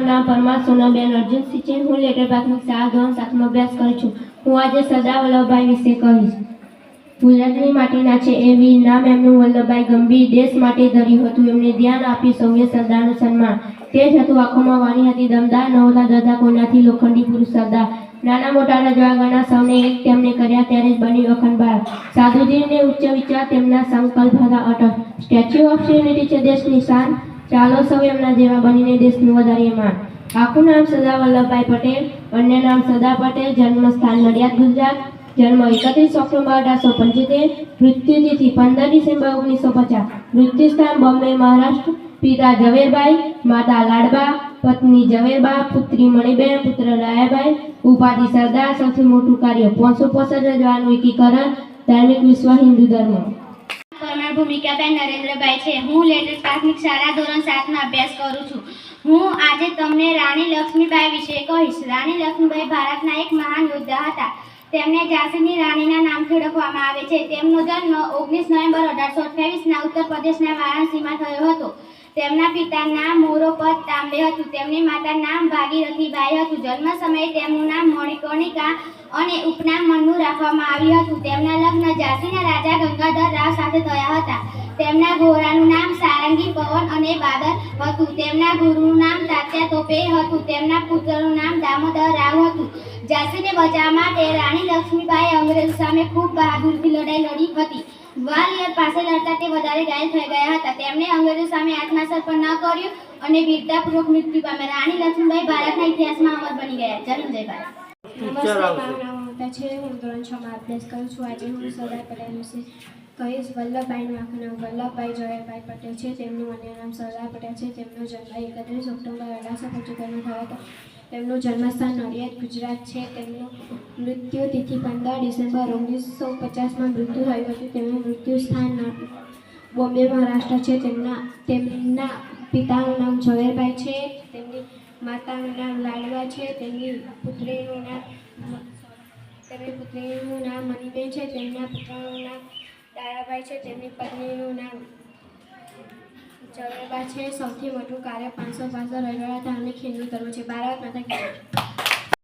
મારું નામ પરમાર સોનાબેન અર્જુનસિંહ છે. હું લેટર પ્રાથમિક શાળા ધોરણ 7માં અભ્યાસ કરું છું. હું આજે સરદાર વલ્લભભાઈ વિશે કહીશ. ગુજરાતની માટીના છે એ વીર નામ એમનું વલ્લભભાઈ ગંભીર દેશ માટે ધર્યું હતું. એમને ધ્યાન આપ્યું સૌએ સરદારનું સન્માન. તે જ હતું આંખોમાં વાણી હતી દમદાર, નહોતા ડરતા કોઈનાથી લોખંડી પુરુષ સરદાર. નાના મોટા રજવા ગણા સૌને એક તેમને કર્યા ત્યારે જ બની અખંડ ભારત. સાધુજીને ઉચ્ચ વિચાર તેમના સંકલ્પ હતા અટલ. સ્ટેચ્યુ ઓફ યુનિટી છે દેશની શાન. ચાલો સૌ એમના જેવા બનીને દેશનું વધારીએ માન. આખું નામ સરદાર વલ્લભભાઈ પટેલ, અન્ય નામ સરદાર પટેલ. જન્મસ્થાન નડિયાદ ગુજરાત. જન્મ 31 ઓક્ટોબર 1875. મૃત્યુતિથિ 15 ડિસેમ્બર 1950. મૃત્યુસ્થાન બોમ્બે મહારાષ્ટ્ર. પિતા ઝવેરભાઈ, માતા લાડબા, પત્ની ઝવેરબા, પુત્રી મણિબેન, પુત્ર રાયાભાઈ. ઉપાધિ સરદાર. સૌથી મોટું કાર્ય 565 રજવાનું એકીકરણ. ધાર્મિક વિશ્વ હિન્દુ ધર્મ. પરમાર ભૂમિકાબેન નરેન્દ્રભાઈ છે. હું લેટર પ્રાથમિક શાળા ધોરણ 7માં અભ્યાસ કરું છું. હું આજે તમને રાણી લક્ષ્મીબાઈ વિશે કહીશ. રાણી લક્ષ્મીબાઈ ભારતના એક મહાન યોદ્ધા હતા. તેમને ઝાંસીની રાણીના નામથી ઓળખવામાં આવે છે. તેમનો જન્મ 19 નવેમ્બર 1828ના ઉત્તર પ્રદેશના વારાણસીમાં થયો હતો. તેમના પિતાનું નામ મોરોપંત તાંબે હતું. તેમની માતાનું નામ ભાગીરથીબાઈ હતું. જન્મ સમયે તેમનું નામ મણિકર્ણિકા અને ઉપનામ મન્નુ રાખવામાં આવ્યું હતું. તેમના લગ્ન ઝાંસીના રાજા ગંગાધર રાવ સાથે થયા હતા. તેમના ઘોડાનું નામ સારંગી, પવન અને બાદર હતું. તેમના ગુરુનું નામ તાત્યા તોપે હતું. તેમના પુત્રનું નામ દામોદર રાવ હતું. ઝાંસીને બચાવવા માટે રાણી લક્ષ્મીબાઈએ અંગ્રેજો સામે ખૂબ બહાદુરીથી લડાઈ લડી હતી. ગ્વાલિયર પાસે લડતા તે વધારે ઘાયલ થઈ ગયા હતા. તેમણે અંગ્રેજો સામે આત્મસમર્પણ ન કર્યું અને વીરતાપૂર્વક મૃત્યુ પામ્યા. રાણી લક્ષ્મીબાઈ ભારતના ઇતિહાસમાં અમર બની ગયા. જય હિન્દ, જય ભારત. નમસ્તે, મારું નામ મમતા છે. હું ધોરણ 6માં અભ્યાસ કરું છું. આજે હું સરદાર પટેલ વિશે કહીશ. વલ્લભભાઈનું આખું નામ વલ્લભભાઈ ઝવેરભાઈ પટેલ છે. તેમનું અન્ય નામ સરદાર પટેલ છે. તેમનો જન્મ 31 ઓક્ટોબર 1875માં થયો હતો. તેમનું જન્મસ્થાન નડિયાદ ગુજરાત છે. તેમનું મૃત્યુ તિથિ 15 ડિસેમ્બર 1950માં મૃત્યુ થયું હતું. તેમનું મૃત્યુ સ્થાન બોમ્બે મહારાષ્ટ્ર છે. તેમના પિતાનું નામ ઝવેરભાઈ છે. તેમની માતાનું નામ લાડવા છે. તેમની પુત્રીનું નામ મણિબેન છે. તેમના પુત્રનું નામ દાયાભાઈ છે. તેમની પત્નીનું નામ ઝવેરબા છે. સૌથી મોટું કાર્ય 565 રજવાડા ધાર્મિક હિન્દુ ધર્મ છે. ભારત માતા કી જય.